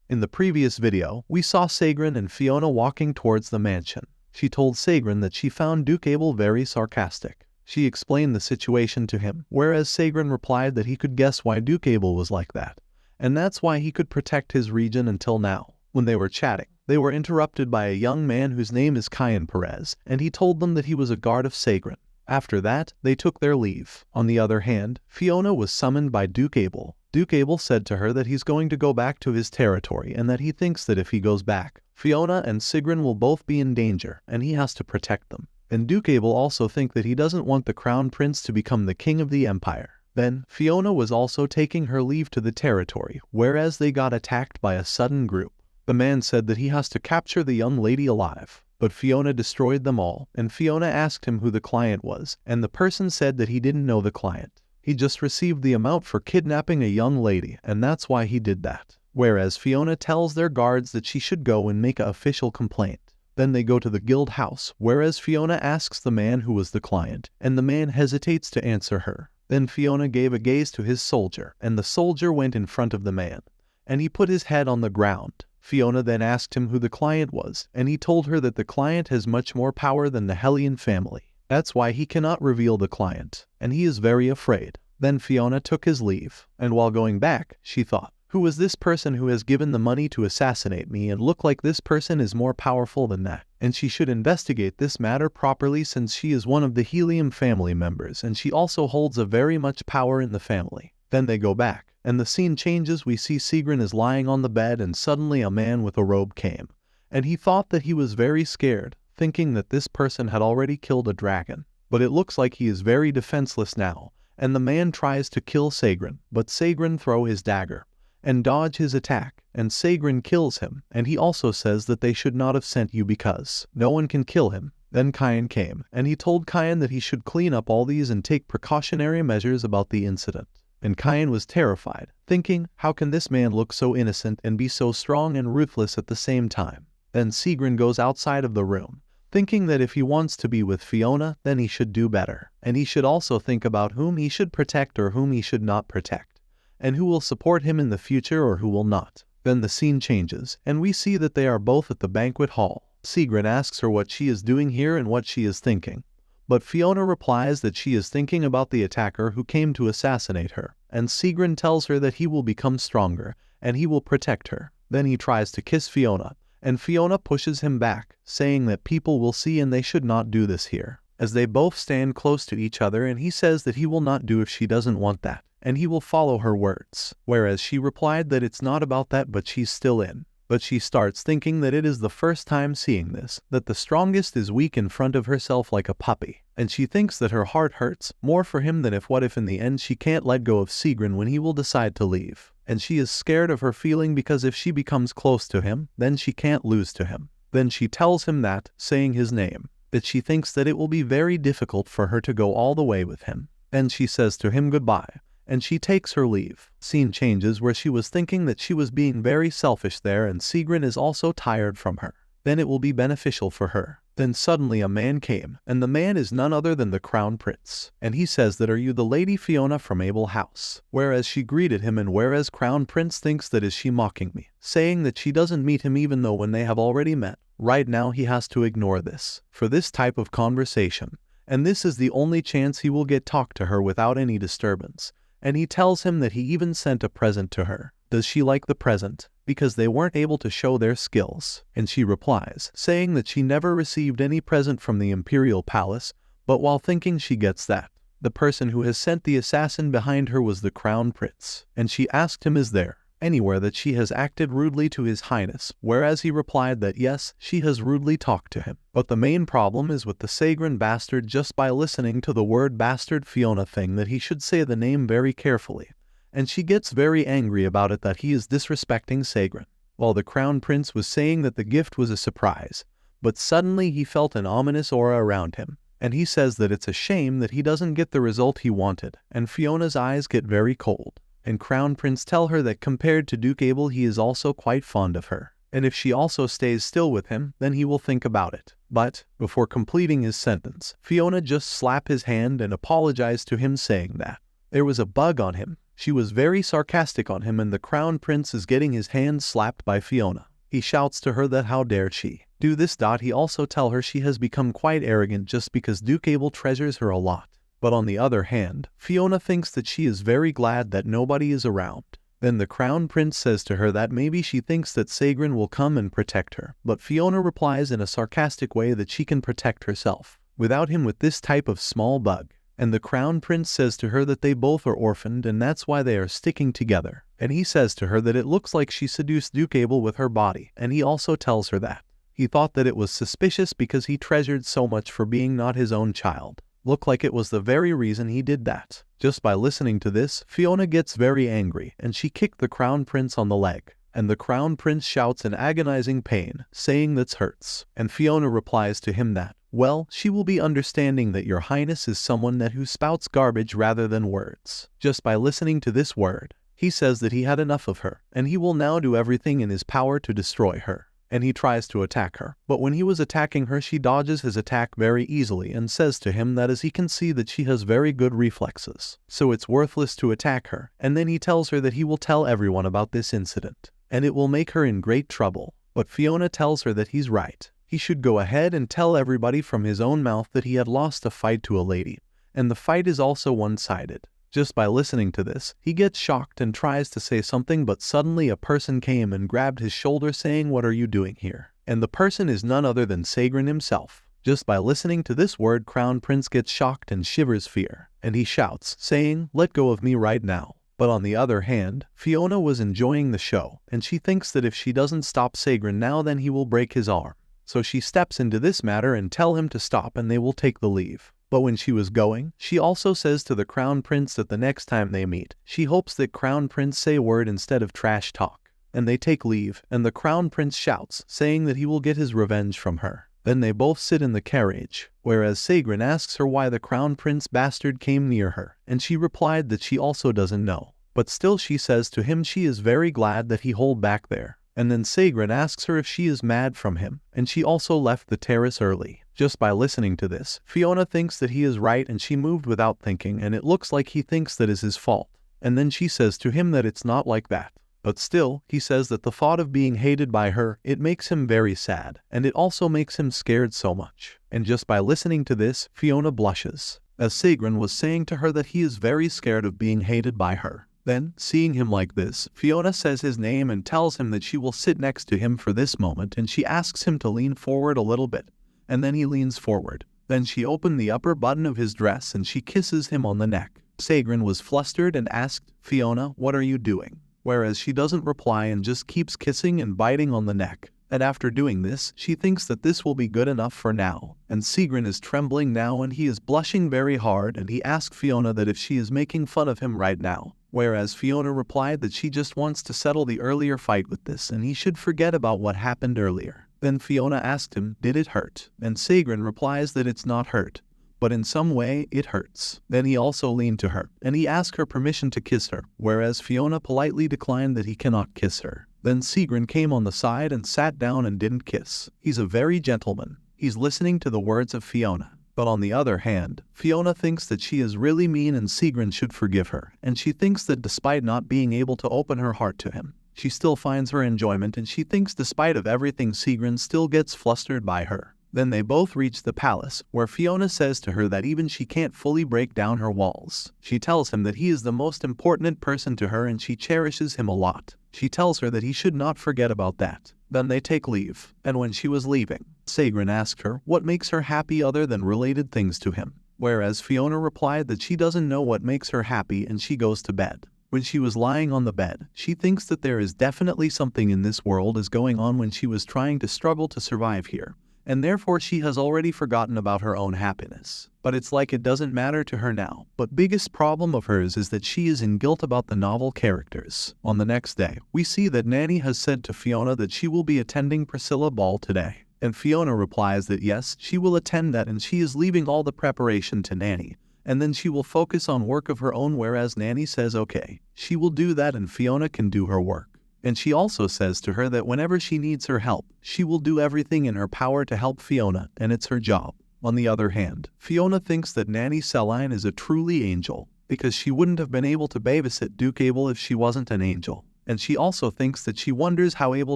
In the previous video, we saw Saegrin and Fiona walking towards the mansion. She told Saegrin that she found Duke Abel very sarcastic. She explained the situation to him, whereas Saegrin replied that he could guess why Duke Abel was like that, and that's why he could protect his region until now. When they were chatting, they were interrupted by a young man whose name is Kyan Perez, and he told them that he was a guard of Saegrin. After that, they took their leave. On the other hand, Fiona was summoned by Duke Abel. Duke Abel said to her that he's going to go back to his territory and that he thinks that if he goes back, Fiona and Saegrin will both be in danger and he has to protect them. And Duke Abel also thinks that he doesn't want the crown prince to become the king of the empire. Then, Fiona was also taking her leave to the territory, whereas they got attacked by a sudden group. The man said that he has to capture the young lady alive. But Fiona destroyed them all, and Fiona asked him who the client was, and the person said that he didn't know the client. He just received the amount for kidnapping a young lady, and that's why he did that. Whereas Fiona tells their guards that she should go and make an official complaint. Then they go to the guild house, whereas Fiona asks the man who was the client, and the man hesitates to answer her. Then Fiona gave a gaze to his soldier, and the soldier went in front of the man, and he put his head on the ground. Fiona then asked him who the client was, and he told her that the client has much more power than the Hellion family. That's why he cannot reveal the client, and he is very afraid. Then Fiona took his leave, and while going back, she thought, who is this person who has given the money to assassinate me, and look like this person is more powerful than that, and she should investigate this matter properly since she is one of the Helium family members and she also holds a very much power in the family. Then they go back, and the scene changes. We see Saegrin is lying on the bed and suddenly a man with a robe came, and he thought that he was very scared, thinking that this person had already killed a dragon. But it looks like he is very defenseless now, and the man tries to kill Saegrin, but Saegrin throws his dagger and dodge his attack, and Saegrin kills him, and he also says that they should not have sent you because no one can kill him. Then Kyan came, and he told Kyan that he should clean up all these and take precautionary measures about the incident. And Kyan was terrified, thinking, how can this man look so innocent and be so strong and ruthless at the same time? Then Saegrin goes outside of the room, thinking that if he wants to be with Fiona, then he should do better, and he should also think about whom he should protect or whom he should not protect, and who will support him in the future or who will not. Then the scene changes, and we see that they are both at the banquet hall. Saegrin asks her what she is doing here and what she is thinking. But Fiona replies that she is thinking about the attacker who came to assassinate her, and Saegrin tells her that he will become stronger, and he will protect her. Then he tries to kiss Fiona, and Fiona pushes him back, saying that people will see and they should not do this here, as they both stand close to each other, and he says that he will not do if she doesn't want that, and he will follow her words. Whereas she replied that it's not about that, but she's still in. But she starts thinking that it is the first time seeing this, that the strongest is weak in front of herself like a puppy, and she thinks that her heart hurts more for him than what if in the end she can't let go of Saegrin when he will decide to leave. And she is scared of her feeling because if she becomes close to him, then she can't lose to him. Then she tells him that, saying his name, that she thinks that it will be very difficult for her to go all the way with him. Then she says to him goodbye, and she takes her leave. Scene changes where she was thinking that she was being very selfish there, and Saegrin is also tired from her. Then it will be beneficial for her. Then suddenly a man came, and the man is none other than the crown prince. And he says that, are you the lady Fiona from Abel House? Whereas she greeted him, and whereas crown prince thinks that is she mocking me, saying that she doesn't meet him even though when they have already met. Right now he has to ignore this, for this type of conversation. And this is the only chance he will get talk to her without any disturbance. And he tells him that he even sent a present to her. Does she like the present? Because they weren't able to show their skills. And she replies, saying that she never received any present from the Imperial Palace, but while thinking she gets that, the person who has sent the assassin behind her was the Crown Prince. And she asked him, is there anywhere that she has acted rudely to His Highness? Whereas he replied that yes, she has rudely talked to him. But the main problem is with the Saegrin bastard. Just by listening to the word bastard Fiona thing that he should say the name very carefully. And she gets very angry about it, that he is disrespecting Saegrin. While the Crown Prince was saying that the gift was a surprise, but suddenly he felt an ominous aura around him. And he says that it's a shame that he doesn't get the result he wanted, and Fiona's eyes get very cold. And Crown Prince tell her that compared to Duke Abel he is also quite fond of her, and if she also stays still with him then he will think about it. But, before completing his sentence, Fiona just slapped his hand and apologized to him, saying that there was a bug on him, She was very sarcastic on him, and the crown prince is getting his hands slapped by Fiona. He shouts to her that how dare she do this. He also tell her she has become quite arrogant just because Duke Abel treasures her a lot. But on the other hand, Fiona thinks that she is very glad that nobody is around. Then the crown prince says to her that maybe she thinks that Sagrin will come and protect her, but Fiona replies in a sarcastic way that she can protect herself without him with this type of small bug. And the crown prince says to her that they both are orphaned and that's why they are sticking together. And he says to her that it looks like she seduced Duke Abel with her body, and he also tells her that he thought that it was suspicious because he treasured so much for being not his own child. Looked like it was the very reason he did that. Just by listening to this, Fiona gets very angry and she kicked the crown prince on the leg. And the crown prince shouts in agonizing pain, saying that hurts. And Fiona replies to him that, well, she will be understanding that your highness is someone who spouts garbage rather than words. Just by listening to this word, he says that he had enough of her, and he will now do everything in his power to destroy her. And he tries to attack her, but when he was attacking her she dodges his attack very easily and says to him that as he can see that she has very good reflexes, so it's worthless to attack her. And then he tells her that he will tell everyone about this incident, and it will make her in great trouble. But Fiona tells her that he's right. He should go ahead and tell everybody from his own mouth that he had lost a fight to a lady, and the fight is also one-sided. Just by listening to this, he gets shocked and tries to say something, but suddenly a person came and grabbed his shoulder saying, "What are you doing here?" And the person is none other than Sagrin himself. Just by listening to this word, Crown Prince gets shocked and shivers fear, and he shouts, saying, "Let go of me right now." But on the other hand, Fiona was enjoying the show, and she thinks that if she doesn't stop Sagrin now then he will break his arm. So she steps into this matter and tell him to stop and they will take the leave. But when she was going, she also says to the Crown Prince that the next time they meet, she hopes that Crown Prince say word instead of trash talk. And they take leave, and the Crown Prince shouts, saying that he will get his revenge from her. Then they both sit in the carriage, whereas Sagrin asks her why the Crown Prince bastard came near her, and she replied that she also doesn't know. But still she says to him she is very glad that he hold back there. And then Sagrin asks her if she is mad from him, and she also left the terrace early. Just by listening to this, Fiona thinks that he is right and she moved without thinking, and it looks like he thinks that is his fault. And then she says to him that it's not like that. But still, he says that the thought of being hated by her, it makes him very sad, and it also makes him scared so much. And just by listening to this, Fiona blushes, as Sagrin was saying to her that he is very scared of being hated by her. Then, seeing him like this, Fiona says his name and tells him that she will sit next to him for this moment, and she asks him to lean forward a little bit. And then he leans forward. Then she opened the upper button of his dress and she kisses him on the neck. Sagrin was flustered and asked, "Fiona, what are you doing?" Whereas she doesn't reply and just keeps kissing and biting on the neck. And after doing this, she thinks that this will be good enough for now. And Sagrin is trembling now and he is blushing very hard, and he asks Fiona that if she is making fun of him right now. Whereas Fiona replied that she just wants to settle the earlier fight with this and he should forget about what happened earlier. Then Fiona asked him, "Did it hurt?" And Sagrin replies that it's not hurt, but in some way it hurts. Then he also leaned to her, and he asked her permission to kiss her, whereas Fiona politely declined that he cannot kiss her. Then Sagrin came on the side and sat down and didn't kiss. He's a very gentleman. He's listening to the words of Fiona. But on the other hand, Fiona thinks that she is really mean and Sagrin should forgive her, and she thinks that despite not being able to open her heart to him, she still finds her enjoyment, and she thinks despite of everything Sagrin still gets flustered by her. Then they both reach the palace, where Fiona says to her that even she can't fully break down her walls. She tells him that he is the most important person to her and she cherishes him a lot. She tells her that he should not forget about that. Then they take leave, and when she was leaving, Sagrin asked her what makes her happy other than related things to him. Whereas Fiona replied that she doesn't know what makes her happy and she goes to bed. When she was lying on the bed, she thinks that there is definitely something in this world is going on when she was trying to struggle to survive here, and therefore she has already forgotten about her own happiness. But it's like it doesn't matter to her now. But biggest problem of hers is that she is in guilt about the novel characters. On the next day, we see that Nanny has said to Fiona that she will be attending Priscilla Ball today. And Fiona replies that yes, she will attend that and she is leaving all the preparation to Nanny. And then she will focus on work of her own, whereas Nanny says okay, she will do that and Fiona can do her work. And she also says to her that whenever she needs her help, she will do everything in her power to help Fiona, and it's her job. On the other hand, Fiona thinks that Nanny Celine is a truly angel, because she wouldn't have been able to babysit Duke Abel if she wasn't an angel. And she also thinks that she wonders how Abel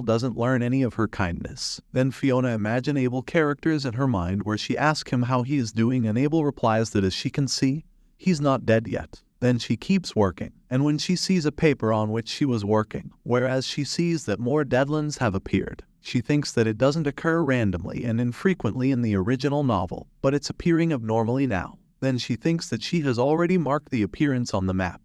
doesn't learn any of her kindness. Then Fiona imagines Abel characters in her mind where she asks him how he is doing, and Abel replies that as she can see, he's not dead yet. Then she keeps working, and when she sees a paper on which she was working, whereas she sees that more deadlines have appeared, she thinks that it doesn't occur randomly and infrequently in the original novel, but it's appearing abnormally now. Then she thinks that she has already marked the appearance on the map,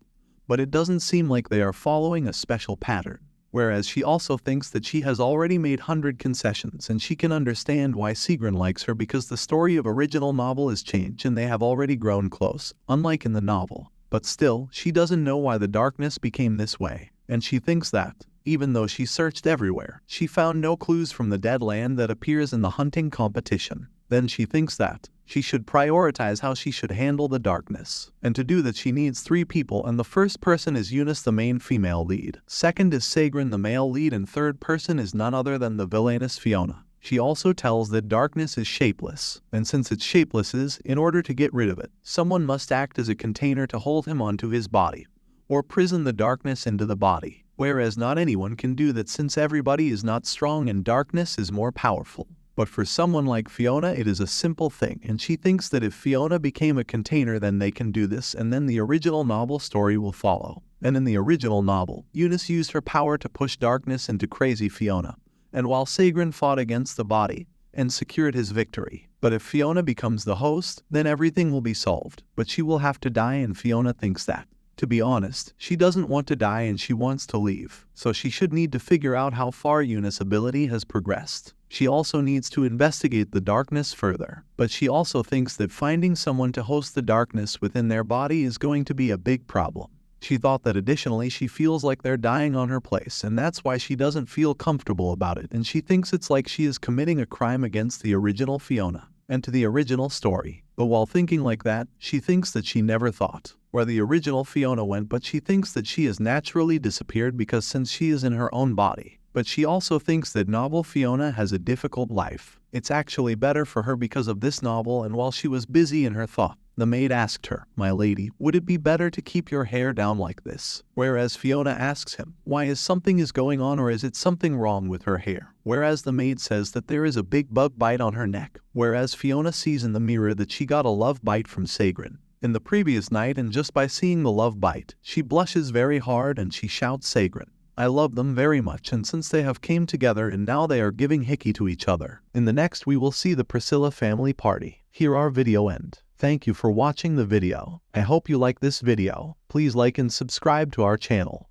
but it doesn't seem like they are following a special pattern. Whereas she also thinks that she has already made 100 concessions, and she can understand why Sigrun likes her because the story of original novel is changed and they have already grown close, unlike in the novel. But still, she doesn't know why the darkness became this way, and she thinks that, even though she searched everywhere, she found no clues from the dead land that appears in the hunting competition. Then she thinks that she should prioritize how she should handle the darkness. And to do that she needs 3 people, and the first person is Eunice, the main female lead. Second is Sigrun, the male lead, and third person is none other than the villainous Fiona. She also tells that darkness is shapeless, and since it's shapeless, in order to get rid of it, someone must act as a container to hold him onto his body, or prison the darkness into the body. Whereas not anyone can do that since everybody is not strong and darkness is more powerful. But for someone like Fiona, it is a simple thing, and she thinks that if Fiona became a container, then they can do this, and then the original novel story will follow. And in the original novel, Eunice used her power to push darkness into crazy Fiona, and while Sigrun fought against the body and secured his victory. But if Fiona becomes the host, then everything will be solved, but she will have to die, and Fiona thinks that. To be honest, she doesn't want to die and she wants to leave, so she should need to figure out how far Eunice's ability has progressed. She also needs to investigate the darkness further, but she also thinks that finding someone to host the darkness within their body is going to be a big problem. She thought that additionally she feels like they're dying on her place, and that's why she doesn't feel comfortable about it, and she thinks it's like she is committing a crime against the original Fiona and to the original story. But while thinking like that, she thinks that she never thought where the original Fiona went, but she thinks that she has naturally disappeared because since she is in her own body. But she also thinks that novel Fiona has a difficult life. It's actually better for her because of this novel, and while she was busy in her thought, the maid asked her, "My lady, would it be better to keep your hair down like this?" Whereas Fiona asks him, "Why, is something going on, or is it something wrong with her hair?" Whereas the maid says that there is a big bug bite on her neck. Whereas Fiona sees in the mirror that she got a love bite from Sigrun in the previous night, and just by seeing the love bite, she blushes very hard and she shouts, "Sigrun, I love them very much, and since they have came together and now they are giving hickey to each other." In the next we will see the Priscilla family party. Here our video end. Thank you for watching the video. I hope you like this video. Please like and subscribe to our channel.